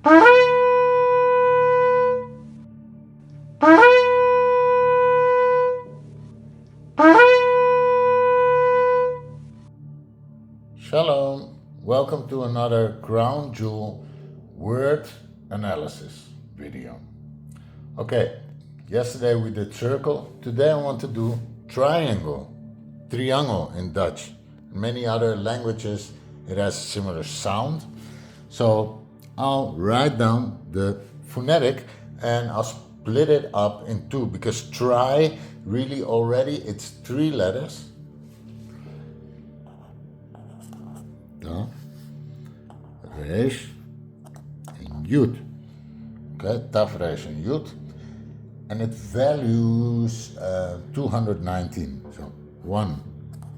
Shalom, welcome to another crown jewel word analysis video. Okay, yesterday we did circle, today I want to do triangle, triangel in Dutch. In many other languages it has a similar sound. So I'll write down the phonetic and I'll split it up in two because tri really already it's 3 letters. Resh and Yud. Okay, Taf, Resh and Yud. And it values 219. So 1,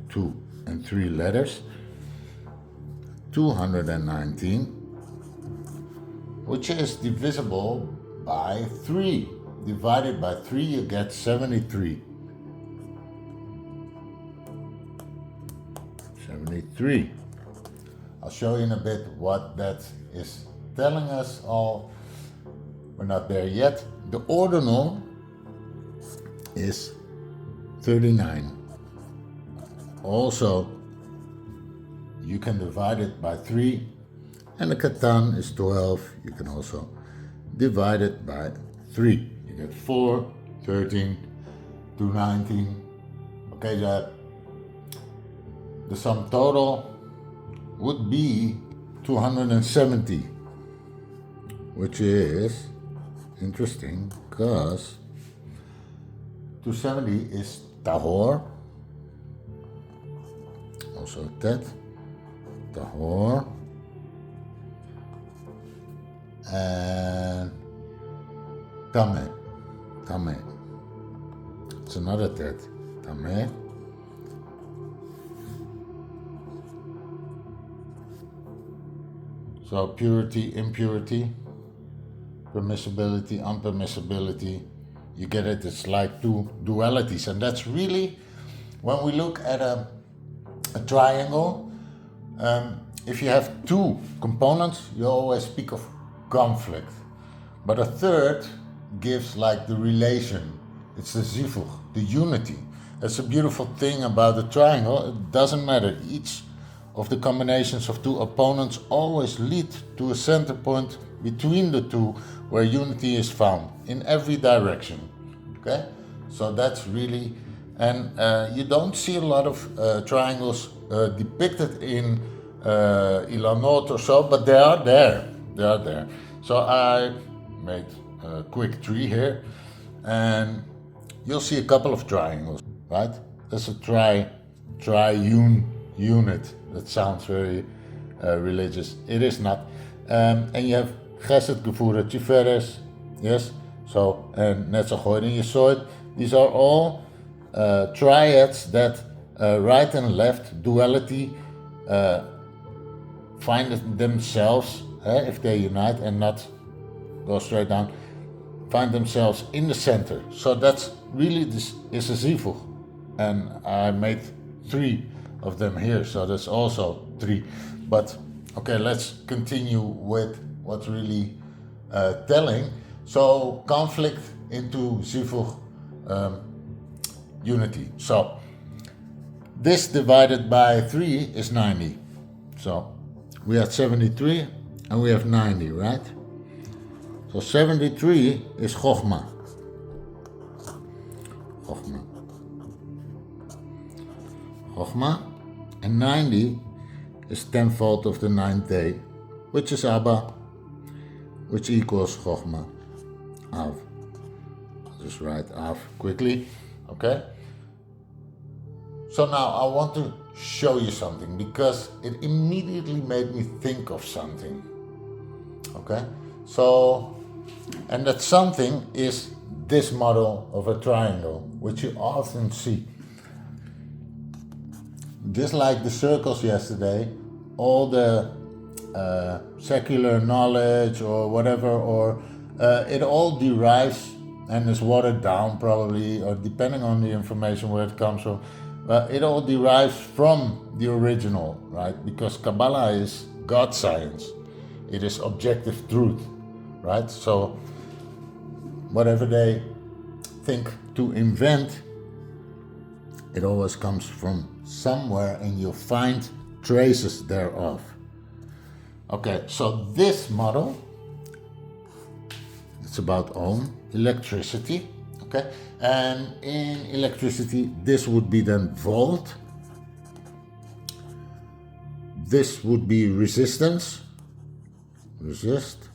2, and 3 letters. 219, which is divisible by 3. Divided by 3, you get 73. 73. I'll show you in a bit what that is telling us all. We're not there yet. The ordinal is 39. Also, you can divide it by 3. And the katan is 12. You can also divide it by 3. You get 4, 13, 219. Okay, the sum total would be 270, which is interesting because 270 is tahor, also tet, tahor, and tame. It's another tet, tame. So purity, impurity, permissibility, unpermissibility, you get it, it's like 2 dualities. And that's really, when we look at a triangle, if you have 2 components, you always speak of conflict. But a third gives like the relation, it's the zivuch, the unity. That's a beautiful thing about the triangle, it doesn't matter. Each of the combinations of 2 opponents always lead to a center point between the 2 where unity is found in every direction. Okay, so that's really, and you don't see a lot of triangles depicted in Ilanot or so, but they are there. So I made a quick tree here and you'll see a couple of triangles, right? That's a triune unit. That sounds very religious. It is not. And you have Chesed, Gevura, Tiferes, yes? So, and Netzachod and Yesod. These are all triads that right and left, duality, find themselves, if they unite and not go straight down, find themselves in the center. So that's really, this is a zivuch. And I made 3 of them here, so that's also 3. But okay, let's continue with what's really telling. So conflict into zivuch, unity. So this divided by 3 is 90. So we have 73 and we have 90, right? So 73 is chokhmah. Chokhmah. And 90 is 10-fold of the 9th day, which is Abba, which equals Chokhmah, Av. I'll just write Av quickly, okay? So now I want to show you something because it immediately made me think of something, okay? So, and that something is this model of a triangle, which you often see. Just like the circles yesterday, all the secular knowledge or whatever, or it all derives and is watered down probably, or depending on the information where it comes from, it all derives from the original, right? Because Kabbalah is God science. It is objective truth. right? So whatever they think to invent, it always comes from somewhere and you'll find traces thereof. Okay, so this model, it's about ohm, electricity, okay? And in electricity, this would be then volt. This would be resistance, resist,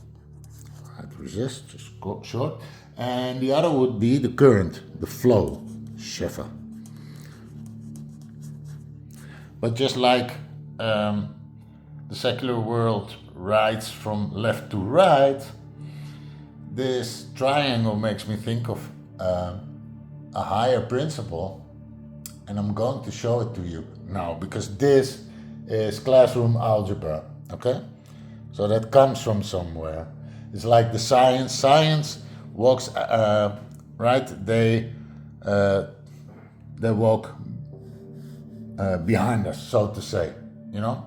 just short. And the other would be the current, the flow, shefa. But just like the secular world writes from left to right, this triangle makes me think of a higher principle, and I'm going to show it to you now because this is classroom algebra, okay? So that comes from somewhere. It's like the science. Science walks, right? They walk behind us, so to say, you know?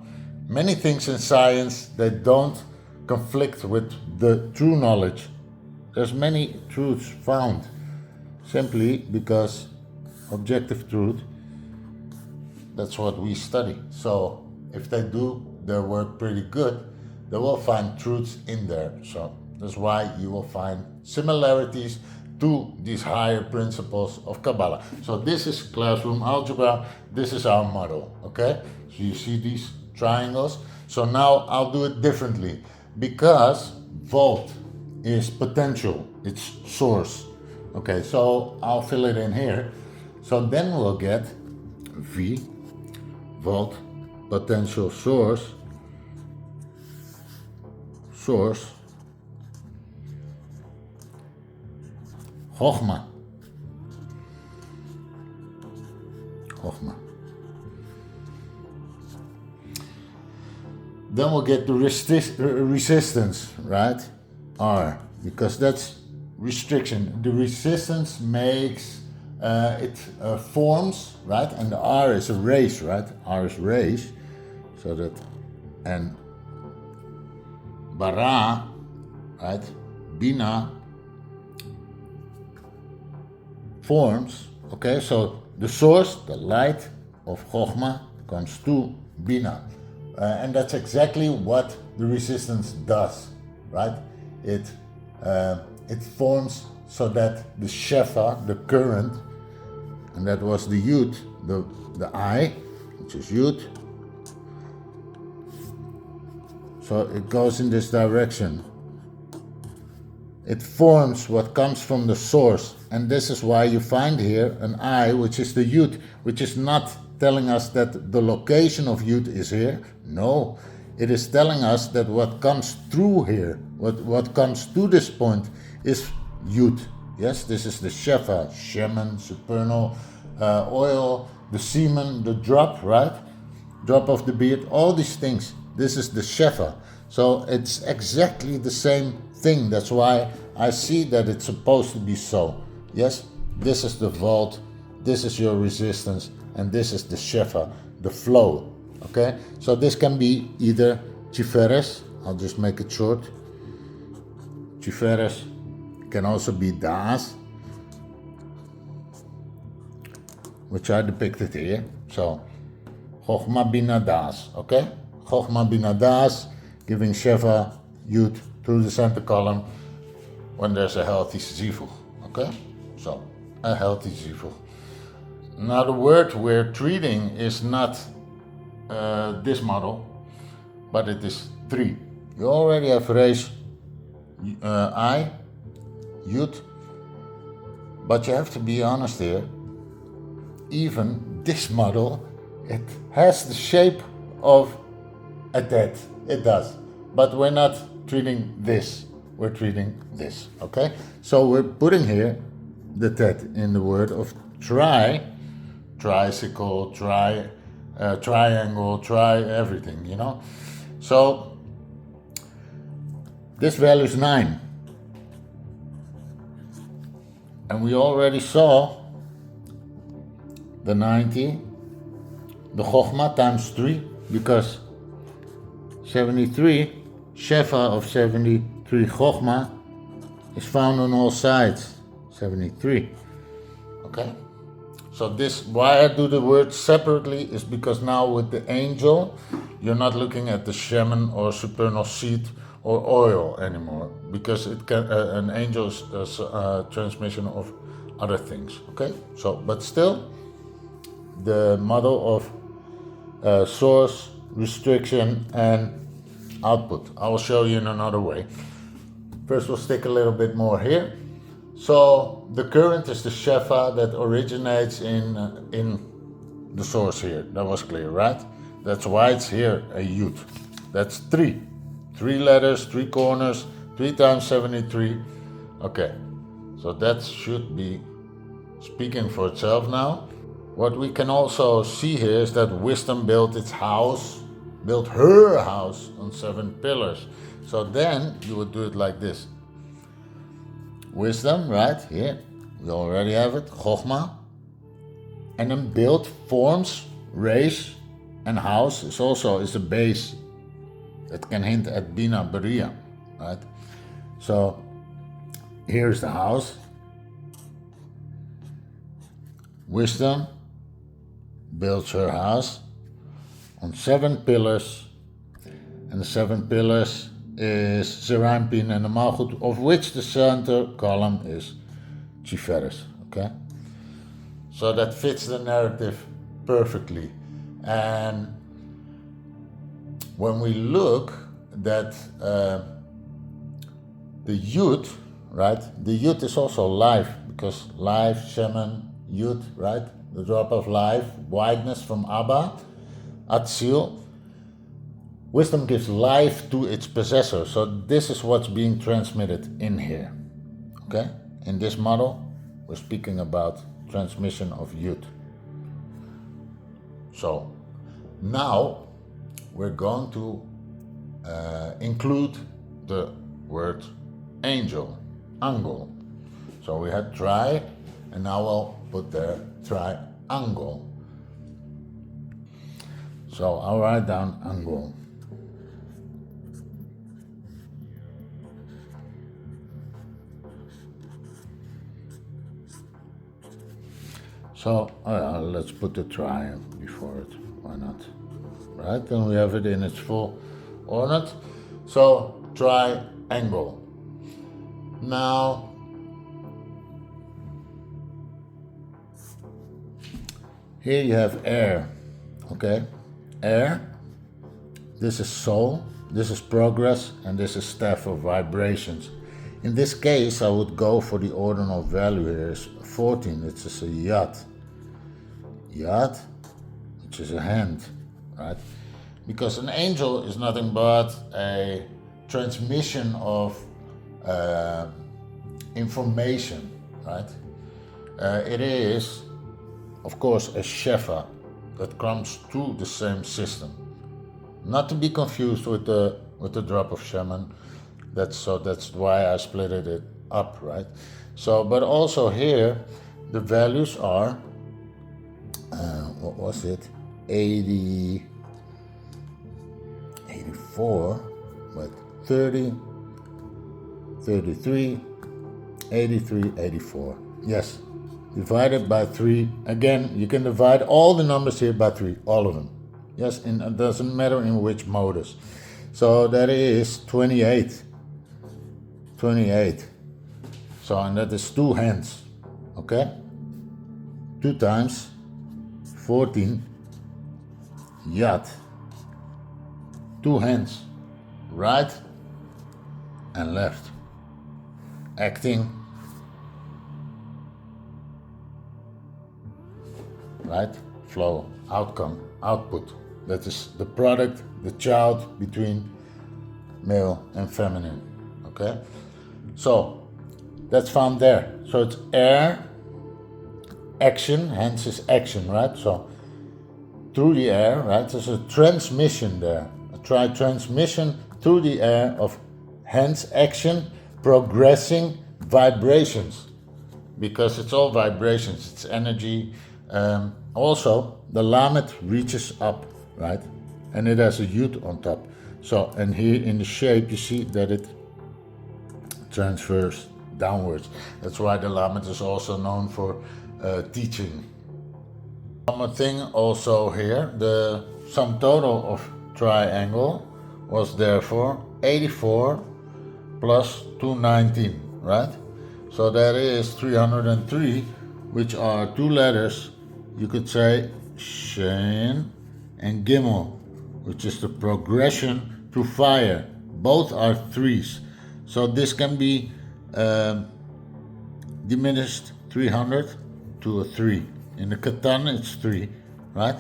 Many things in science, they don't conflict with the true knowledge. There's many truths found simply because objective truth, that's what we study. So if they do their work pretty good, they will find truths in there. So that's why you will find similarities to these higher principles of Kabbalah. So this is classroom algebra. This is our model, okay? So you see these triangles. So now I'll do it differently because volt is potential, it's source. Okay, so I'll fill it in here. So then we'll get V, volt, potential source, Chochma. Then we'll get the resistance, right? R, because that's restriction. The resistance makes, it forms, right? And the R is a race, right? R is race. So that, and bara, right? Bina, forms, okay? So the source, the light of Chochma comes to Bina. And that's exactly what the resistance does, right? It forms so that the shefa, the current, and that was the yud, the I, which is yud. So it goes in this direction. It forms what comes from the source, and this is why you find here an I, which is the yud, which is not telling us that the location of yud is here. No, it is telling us that what comes through here, what comes to this point is yud. Yes, this is the shefa, shemen, supernal oil, the semen, the drop, right? Drop of the beard, all these things. This is the shefa. So it's exactly the same thing. That's why I see that it's supposed to be so. Yes, this is the volt, this is your resistance, and this is the shefa, the flow. Okay, so this can be either Tiferes, I'll just make it short. Tiferes can also be Das, which are depicted here. So, Chochma Bina Das, okay? Chochma Bina Das, giving Shefa, Yud, through the center column when there's a healthy zivug, okay? So, a healthy zivug. Now the word we're treating is not this model, but it is 3. You already have Resh, I, Yud, but you have to be honest here, even this model, it has the shape of a tet, it does, but we're not treating this, we're treating this, okay? So we're putting here the tet in the word of tricycle, triangle, try everything, you know? So this value is 9. And we already saw the 90, the Chochma times 3, because 73, Shefa of 73 3 Chokhmah is found on all sides, 73. Okay? So this, why I do the words separately is because now with the angel, you're not looking at the shemen or supernal seed or oil anymore, because it can an angel is a transmission of other things. Okay, so but still, the model of source, restriction, and output. I will show you in another way. First, we'll stick a little bit more here. So the current is the shefa that originates in the source here. That was clear, right? That's why it's here a yud. That's 3 letters, 3 corners, 3 times 73. Okay, so that should be speaking for itself now. What we can also see here is that wisdom built her house on 7 pillars. So then you would do it like this. Wisdom, right here, we already have it, Chokhmah, and then build, forms, raise, and house is the base that can hint at Bina Beria, right? So here's the house. Wisdom builds her house on 7 pillars, and the 7 pillars is Zerampin and the Malchut, of which the center column is Tiferes, okay? So that fits the narrative perfectly. And when we look that the Yud, right? The Yud is also life, because life, Shemen, Yud, right? The drop of life, wideness from Abba, Atzil. Wisdom gives life to its possessor. So this is what's being transmitted in here. Okay? In this model, we're speaking about transmission of Yud. So now we're going to include the word angel, angel. So we had tri, and now I'll put there triangle. So I'll write down angle. So let's put the tri before it. Why not? Right? Then we have it in its full ornament. So triangle. Now here you have air. Okay? Air. This is soul. This is progress, and this is staff of vibrations. In this case, I would go for the ordinal value here is 14. It's just a yad. Yad, which is a hand, right? Because an angel is nothing but a transmission of information, right? It is, of course, a shefa that comes through the same system. Not to be confused with the drop of shaman. That's why I split it up, right? So, but also here, the values are, what was it? 80, 84, but 30, 33, 83, 84. Yes, divided by 3. Again, you can divide all the numbers here by 3, all of them. Yes, and it doesn't matter in which modus. So that is 28. 28. So, and that is 2 hands. Okay? 2 times 14 yad. 2 hands. Right and left. Acting. Right? Flow. Outcome. Output. That is the product, the child between male and feminine. Okay? So, that's found there. So it's air, action, hence is action, right? So, through the air, right? There's a transmission there. A transmission through the air of hence action, progressing vibrations. Because it's all vibrations, it's energy. Also, the lamet reaches up, right? And it has a yud on top. So, and here in the shape, you see that it transfers downwards. That's why the Lamed is also known for teaching. One more thing also here, the sum total of triangle was therefore 84 plus 219, right? So that is 303, which are two letters, you could say Shin and Gimel, which is the progression to fire. Both are threes. So this can be diminished 300 to a 3. In the Katan it's 3, right?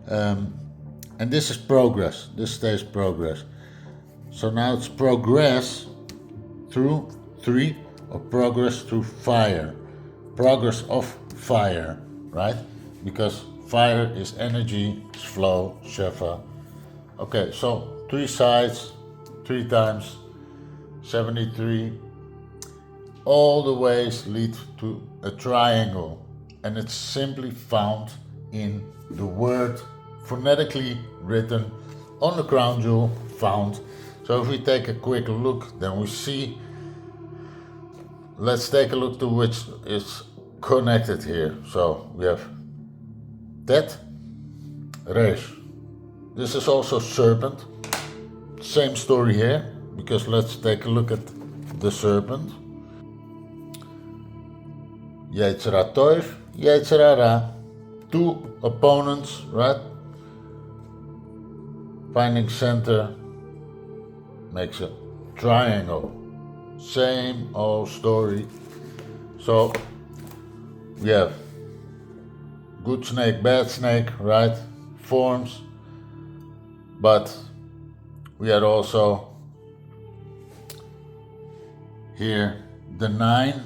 And this is progress. This stays progress. So now it's progress through 3 or progress through fire. Progress of fire, right? Because fire is energy, it's flow, Shefa. Okay, so 3 sides, 3 times 73. All the ways lead to a triangle, and it's simply found in the word phonetically written on the crown jewel, found. So if we take a quick look, then we see, let's take a look to which is connected here. So we have Tet, Resh. This is also serpent. Same story here, because let's take a look at the serpent. Yetzirah Toiv, Yetzirah Ra. 2 opponents, right? Finding center makes a triangle. Same old story. So we have good snake, bad snake, right? Forms. But we had also here the 9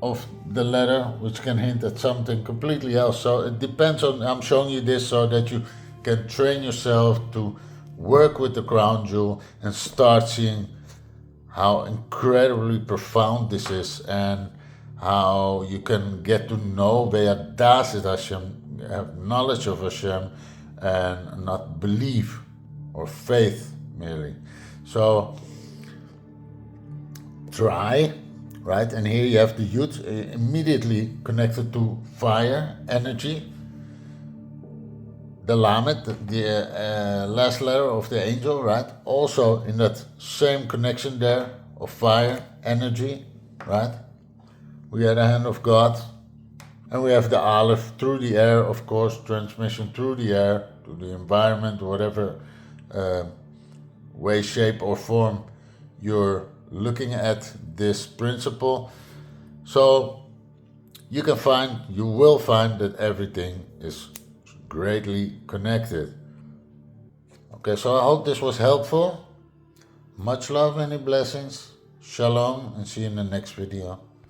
of the letter, which can hint at something completely else. So it depends on, I'm showing you this so that you can train yourself to work with the crown jewel and start seeing how incredibly profound this is, and how you can get to know via Dasit Hashem, have knowledge of Hashem, and not belief or faith merely. So try, right? And here you have the Yud immediately connected to fire, energy. The Lamed, the last letter of the angel, right? Also in that same connection there of fire, energy, right? We have the hand of God, and we have the Aleph through the air, of course, transmission through the air to the environment, whatever way, shape, or form you're looking at this principle. So you will find that everything is greatly connected. Okay, so I hope this was helpful. Much love, many blessings. Shalom, and see you in the next video.